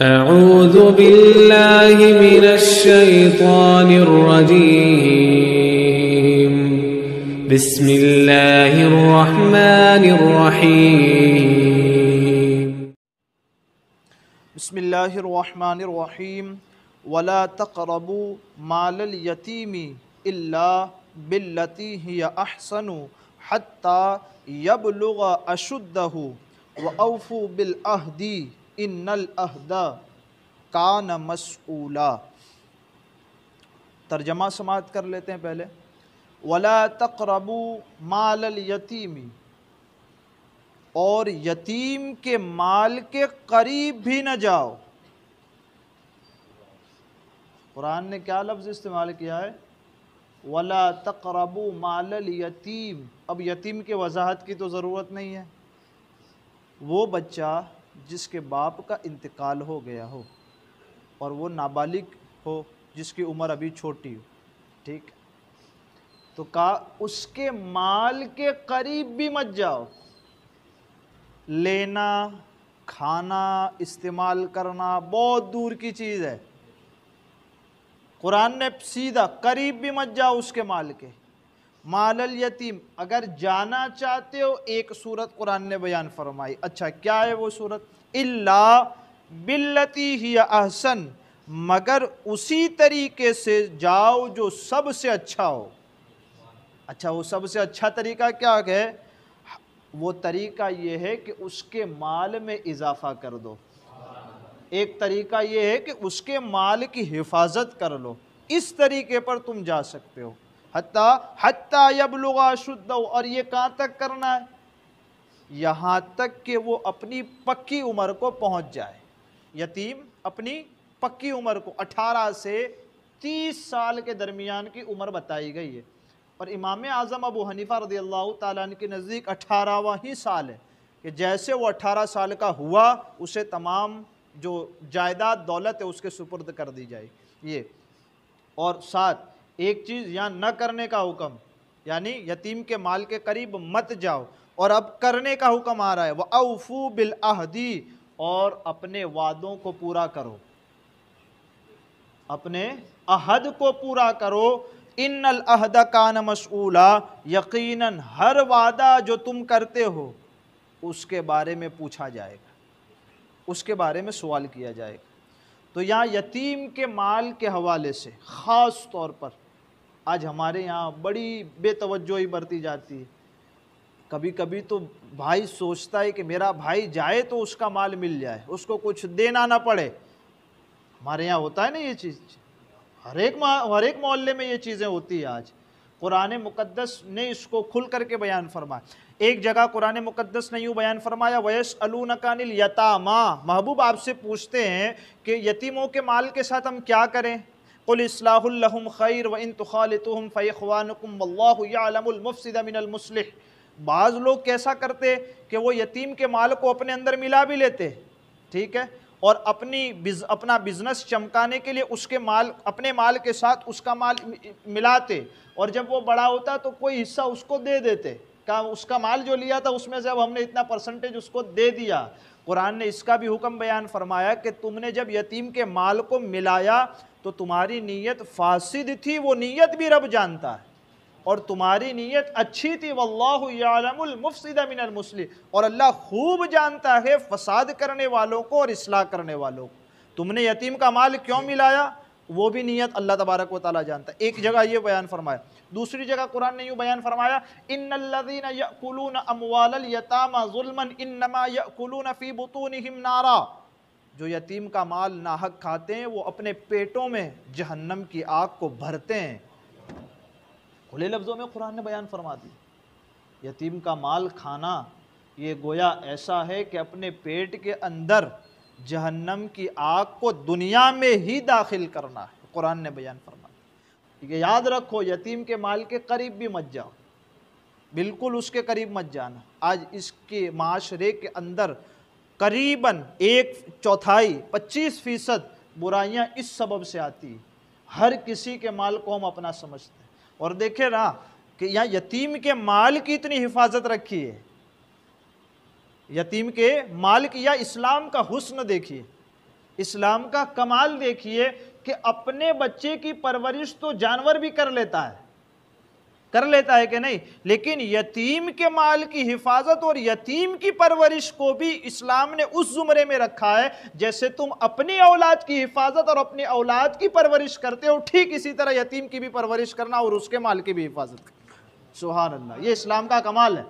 أعوذ بالله من الشيطان الرجيم بسم الله الرحمن الرحيم بسم اللہ الرحمن الرحیم ولا تقربوا مال الیتیم الا باللتی ہی احسن حتی یبلغ اشدہ واوفوا بالعہد ان العہد کان مسئولا۔ ترجمہ سماعت کر لیتے ہیں پہلے۔ ولا تقربوا مال الیتیم، اور یتیم کے مال کے قریب بھی نہ جاؤ۔ قرآن نے کیا لفظ استعمال کیا ہے؟ وَلَا تَقْرَبُوا مَالَ الْيَتِيمِ۔ اب یتیم کی وضاحت کی تو ضرورت نہیں ہے۔ وہ بچہ جس کے باپ کا انتقال ہو گیا ہو اور وہ نابالغ ہو، جس کی عمر ابھی چھوٹی ہو، ٹھیک، تو کہا اس کے مال کے قریب بھی مت جاؤ۔ لینا، کھانا، استعمال کرنا بہت دور کی چیز ہے۔ قرآن نے سیدھا قریب بھی مت جاؤ اس کے مال کے۔ مال الیتیم، اگر جانا چاہتے ہو ایک صورت قرآن نے بیان فرمائی۔ اچھا کیا ہے وہ صورت؟ الا باللتی ہی احسن، مگر اسی طریقے سے جاؤ جو سب سے اچھا ہو۔ اچھا وہ سب سے اچھا طریقہ کیا ہے؟ وہ طریقہ یہ ہے کہ اس کے مال میں اضافہ کر دو۔ ایک طریقہ یہ ہے کہ اس کے مال کی حفاظت کر لو۔ اس طریقے پر تم جا سکتے ہو۔ حتی یبلغ اشدہ، اور یہ کہاں تک کرنا ہے؟ یہاں تک کہ وہ اپنی پکی عمر کو پہنچ جائے۔ یتیم اپنی پکی عمر کو 18 سے 30 سال کے درمیان کی عمر بتائی گئی ہے، اور امام اعظم ابو حنیفہ رضی اللہ تعالیٰ عنہ کے نزدیک 18واں ہی سال ہے کہ جیسے وہ 18 سال کا ہوا اسے تمام جو جائیداد دولت ہے اس کے سپرد کر دی جائے۔ یہ اور ساتھ ایک چیز یہاں نہ کرنے کا حکم، یعنی یتیم کے مال کے قریب مت جاؤ، اور اب کرنے کا حکم آ رہا ہے وَأَوْفُوا بِالْعَهْدِ، اور اپنے وعدوں کو پورا کرو، اپنے عہد کو پورا کرو۔ ان العہد کان مسئولا، یقیناً ہر وعدہ جو تم کرتے ہو اس کے بارے میں پوچھا جائے گا، اس کے بارے میں سوال کیا جائے گا۔ تو یہاں یتیم کے مال کے حوالے سے خاص طور پر آج ہمارے یہاں بڑی بے توجہی برتی جاتی ہے۔ کبھی کبھی تو بھائی سوچتا ہے کہ میرا بھائی جائے تو اس کا مال مل جائے، اس کو کچھ دینا نہ پڑے۔ ہمارے یہاں ہوتا ہے نا یہ چیز، ہر ایک محلے میں یہ چیزیں ہوتی ہیں آج۔ قرآن مقدس نے اس کو کھل کر کے بیان فرمایا۔ ایک جگہ قرآن مقدس نے یوں بیان فرمایا وَيَسْأَلُونَكَ عَنِ الْيَتَامَىٰ، محبوب آپ سے پوچھتے ہیں کہ یتیموں کے مال کے ساتھ ہم کیا کریں؟ قُلْ إِصْلَاحٌ لَهُمْ خَيْرٌ وَإِن تُخَالِطُوهُمْ فَإِخْوَانُكُمْ وَاللَّهُ يَعْلَمُ الْمُفْسِدَ مِنَ الْمُصْلِحِ۔ بعض لوگ کیسا کرتے کہ وہ یتیم کے مال کو اپنے اندر ملا بھی لیتے، ٹھیک ہے، اور اپنا بزنس چمکانے کے لیے اس کے مال، اپنے مال کے ساتھ اس کا مال ملاتے، اور جب وہ بڑا ہوتا تو کوئی حصہ اس کو دے دیتے، کہ اس کا مال جو لیا تھا اس میں سے اب ہم نے اتنا پرسنٹیج اس کو دے دیا۔ قرآن نے اس کا بھی حکم بیان فرمایا کہ تم نے جب یتیم کے مال کو ملایا تو تمہاری نیت فاسد تھی، وہ نیت بھی رب جانتا ہے، اور تمہاری نیت اچھی تھی واللہ یعلم المفسد من المصلح، اور اللہ خوب جانتا ہے فساد کرنے والوں کو اور اصلاح کرنے والوں کو۔ تم نے یتیم کا مال کیوں ملایا وہ بھی نیت اللہ تبارک و تعالیٰ جانتا ہے۔ ایک جگہ یہ بیان فرمایا، دوسری جگہ قرآن نے یوں بیان فرمایا ان الذین یأکلون اموال الیتامی ظلما انما یأکلون فی بطونہم نارا، جو یتیم کا مال ناحق کھاتے ہیں وہ اپنے پیٹوں میں جہنم کی آگ کو بھرتے ہیں۔ کھلے لفظوں میں قرآن نے بیان فرما دی، یتیم کا مال کھانا یہ گویا ایسا ہے کہ اپنے پیٹ کے اندر جہنم کی آگ کو دنیا میں ہی داخل کرنا ہے، قرآن نے بیان فرما دی۔ یہ یاد رکھو یتیم کے مال کے قریب بھی مت جاؤ، بالکل اس کے قریب مت جانا۔ آج اس کے معاشرے کے اندر قریباً 1/4 25% برائیاں اس سبب سے آتی ہیں۔ ہر کسی کے مال کو ہم اپنا سمجھتے ہیں، اور دیکھیں نا کہ یہاں یتیم کے مال کی اتنی حفاظت رکھی ہے، یتیم کے مال کی یا اسلام کا حسن دیکھیے۔ اسلام کا کمال دیکھیے کہ اپنے بچے کی پرورش تو جانور بھی کر لیتا ہے کہ نہیں، لیکن یتیم کے مال کی حفاظت اور یتیم کی پرورش کو بھی اسلام نے اس زمرے میں رکھا ہے، جیسے تم اپنی اولاد کی حفاظت اور اپنی اولاد کی پرورش کرتے ہو، ٹھیک اسی طرح یتیم کی بھی پرورش کرنا اور اس کے مال کی بھی حفاظت کرنا۔ سبحان اللہ، یہ اسلام کا کمال ہے،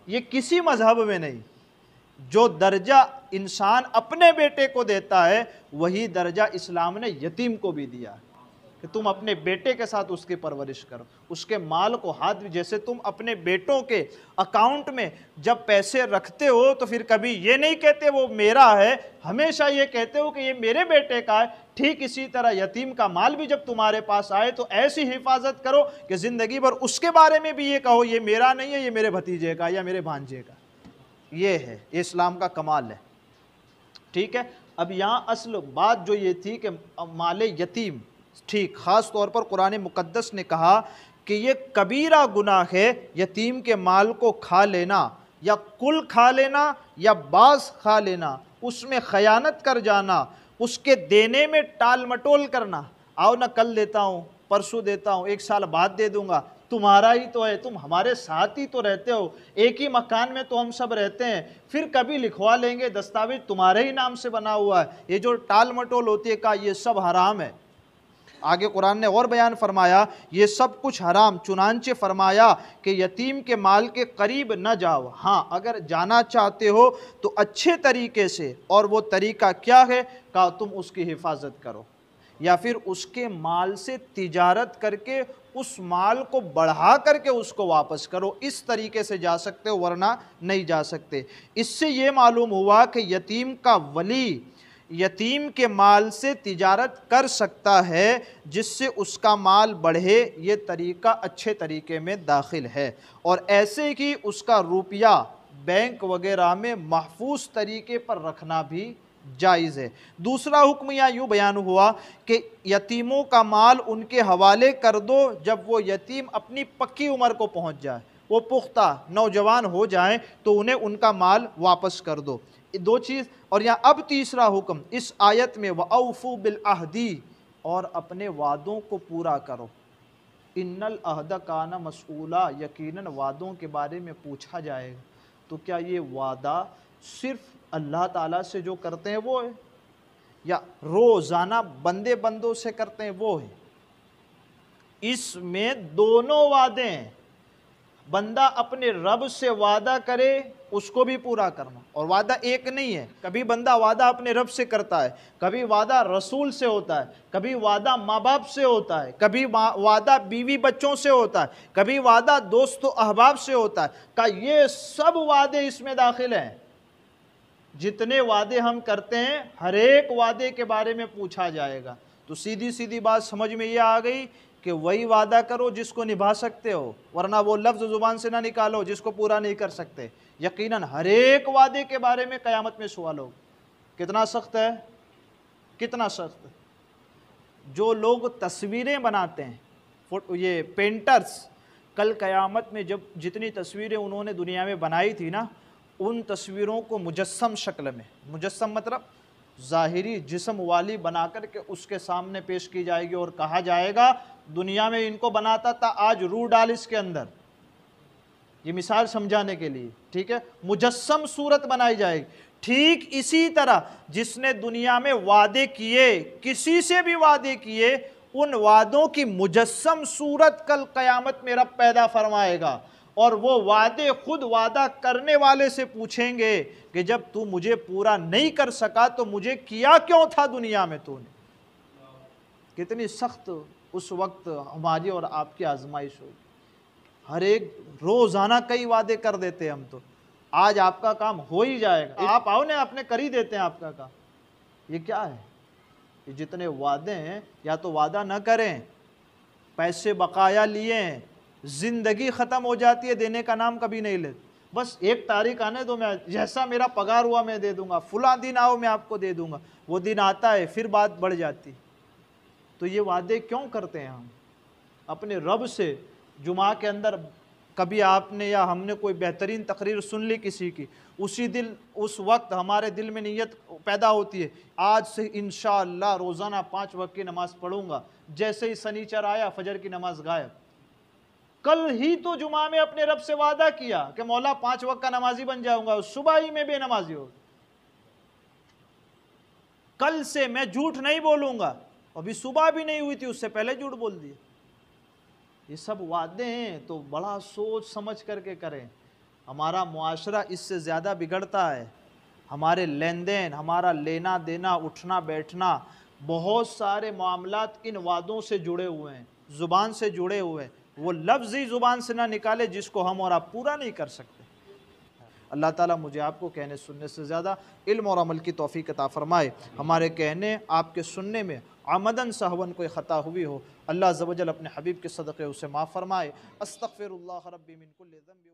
یہ کسی مذہب میں نہیں۔ جو درجہ انسان اپنے بیٹے کو دیتا ہے وہی درجہ اسلام نے یتیم کو بھی دیا ہے، کہ تم اپنے بیٹے کے ساتھ اس کی پرورش کرو، اس کے مال کو ہاتھ بھی، جیسے تم اپنے بیٹوں کے اکاؤنٹ میں جب پیسے رکھتے ہو تو پھر کبھی یہ نہیں کہتے وہ میرا ہے، ہمیشہ یہ کہتے ہو کہ یہ میرے بیٹے کا ہے، ٹھیک اسی طرح یتیم کا مال بھی جب تمہارے پاس آئے تو ایسی حفاظت کرو کہ زندگی بھر اس کے بارے میں بھی یہ کہو یہ میرا نہیں ہے، یہ میرے بھتیجے کا یا میرے بھانجے کا۔ یہ ہے، یہ اسلام کا کمال ہے، ٹھیک ہے۔ اب یہاں اصل بات جو یہ تھی کہ مال یتیم، ٹھیک، خاص طور پر قرآن مقدس نے کہا کہ یہ کبیرہ گناہ ہے یتیم کے مال کو کھا لینا، یا کل کھا لینا یا بعض کھا لینا، اس میں خیانت کر جانا، اس کے دینے میں ٹال مٹول کرنا، آؤ نہ کل دیتا ہوں، پرسوں دیتا ہوں، ایک سال بعد دے دوں گا، تمہارا ہی تو ہے، تم ہمارے ساتھ ہی تو رہتے ہو، ایک ہی مکان میں تو ہم سب رہتے ہیں، پھر کبھی لکھوا لیں گے دستاویز تمہارے ہی نام سے بنا ہوا ہے، یہ جو ٹال مٹول ہوتی ہے کہا یہ سب حرام ہے۔ آگے قرآن نے اور بیان فرمایا یہ سب کچھ حرام، چنانچہ فرمایا کہ یتیم کے مال کے قریب نہ جاؤ، ہاں اگر جانا چاہتے ہو تو اچھے طریقے سے، اور وہ طریقہ کیا ہے؟ کہا تم اس کی حفاظت کرو، یا پھر اس کے مال سے تجارت کر کے اس مال کو بڑھا کر کے اس کو واپس کرو، اس طریقے سے جا سکتے ہو ورنہ نہیں جا سکتے۔ اس سے یہ معلوم ہوا کہ یتیم کا ولی یتیم کے مال سے تجارت کر سکتا ہے جس سے اس کا مال بڑھے، یہ طریقہ اچھے طریقے میں داخل ہے، اور ایسے ہی اس کا روپیہ بینک وغیرہ میں محفوظ طریقے پر رکھنا بھی جائز ہے۔ دوسرا حکم یہاں یوں بیان ہوا کہ یتیموں کا مال ان کے حوالے کر دو جب وہ یتیم اپنی پکی عمر کو پہنچ جائے، وہ پختہ نوجوان ہو جائیں تو انہیں ان کا مال واپس کر دو۔ دو چیز، اور یہاں اب تیسرا حکم اس آیت میں وَأَوْفُوا بِالْعَهْدِ، اور اپنے وعدوں کو پورا کرو۔ ان العہد کان مسئولا، یقیناً وعدوں کے بارے میں پوچھا جائے گا۔ تو کیا یہ وعدہ صرف اللہ تعالیٰ سے جو کرتے ہیں وہ ہے، یا روزانہ بندوں سے کرتے ہیں وہ ہے؟ اس میں دونوں وعدے ہیں، بندہ اپنے رب سے وعدہ کرے اس کو بھی پورا کرنا، اور وعدہ ایک نہیں ہے، کبھی بندہ وعدہ اپنے رب سے کرتا ہے، کبھی وعدہ رسول سے ہوتا ہے، کبھی وعدہ ماں باپ سے ہوتا ہے، کبھی وعدہ بیوی بچوں سے ہوتا ہے، کبھی وعدہ دوست و احباب سے ہوتا ہے، کہ یہ سب وعدے اس میں داخل ہیں۔ جتنے وعدے ہم کرتے ہیں ہر ایک وعدے کے بارے میں پوچھا جائے گا۔ تو سیدھی بات سمجھ میں یہ آ گئی کہ وہی وعدہ کرو جس کو نبھا سکتے ہو، ورنہ وہ لفظ زبان سے نہ نکالو جس کو پورا نہیں کر سکتے۔ یقیناً ہر ایک وعدے کے بارے میں قیامت میں سوال ہوگا۔ کتنا سخت ہے، کتنا سخت ہے۔ جو لوگ تصویریں بناتے ہیں، یہ پینٹرز، کل قیامت میں جب جتنی تصویریں انہوں نے دنیا میں بنائی تھی نا، ان تصویروں کو مجسم شکل میں، مجسم مطلب ظاہری جسم والی بنا کر کے اس کے سامنے پیش کی جائے گی، اور کہا جائے گا دنیا میں ان کو بناتا تھا، آج روح ڈال اس کے اندر۔ یہ مثال سمجھانے کے لیے، ٹھیک ہے، مجسم صورت بنائی جائے گی۔ ٹھیک اسی طرح جس نے دنیا میں وعدے کیے، کسی سے بھی وعدے کیے، ان وعدوں کی مجسم صورت کل قیامت میں رب پیدا فرمائے گا، اور وہ وعدے خود وعدہ کرنے والے سے پوچھیں گے کہ جب تو مجھے پورا نہیں کر سکا تو مجھے کیا کیوں تھا دنیا میں تو نے۔ کتنی سخت اس وقت ہماری اور آپ کی آزمائش ہوگی۔ ہر ایک روزانہ کئی وعدے کر دیتے ہم، تو آج آپ کا کام ہو ہی جائے گا، آپ آؤ نا اپنے کر ہی دیتے ہیں آپ کا کام۔ یہ کیا ہے؟ یہ جتنے وعدے ہیں، یا تو وعدہ نہ کریں، پیسے بقایا لیے، زندگی ختم ہو جاتی ہے، دینے کا نام کبھی نہیں لیتے، بس ایک تاریخ آنے دو، میں جیسا میرا پگار ہوا میں دے دوں گا، فلاں دن آؤ میں آپ کو دے دوں گا، وہ دن آتا ہے پھر بات بڑھ جاتی۔ تو یہ وعدے کیوں کرتے ہیں ہم اپنے رب سے؟ جمعہ کے اندر کبھی آپ نے یا ہم نے کوئی بہترین تقریر سن لی کسی کی، اس وقت ہمارے دل میں نیت پیدا ہوتی ہے آج سے انشاءاللہ روزانہ 5 وقت کی نماز پڑھوں گا، جیسے ہی سنیچر آیا فجر کی نماز غائب۔ کل ہی تو جمعہ میں اپنے رب سے وعدہ کیا کہ مولا 5 وقت کا نمازی بن جاؤں گا، صبح ہی میں بے نمازی ہو، کل سے میں جھوٹ نہیں بولوں گا، ابھی صبح بھی نہیں ہوئی تھی اس سے پہلے جھوٹ بول دیا۔ یہ سب وعدے ہیں تو بڑا سوچ سمجھ کر کے کریں۔ ہمارا معاشرہ اس سے زیادہ بگڑتا ہے، ہمارے لین دین، ہمارا لینا دینا، اٹھنا بیٹھنا، بہت سارے معاملات ان وعدوں سے جڑے ہوئے ہیں، زبان سے جڑے ہوئے ہیں، وہ لفظ ہی زبان سے نہ نکالے جس کو ہم اور آپ پورا نہیں کر سکتے۔ اللہ تعالیٰ مجھے آپ کو کہنے سننے سے زیادہ علم اور عمل کی توفیق عطا فرمائے۔ ہمارے کہنے آپ کے سننے میں عمدن سہون کوئی خطا ہوئی ہو، اللہ عز و جل اپنے حبیب کے صدقے اسے معاف فرمائے۔ استغفر اللہ ربی من کل ذنب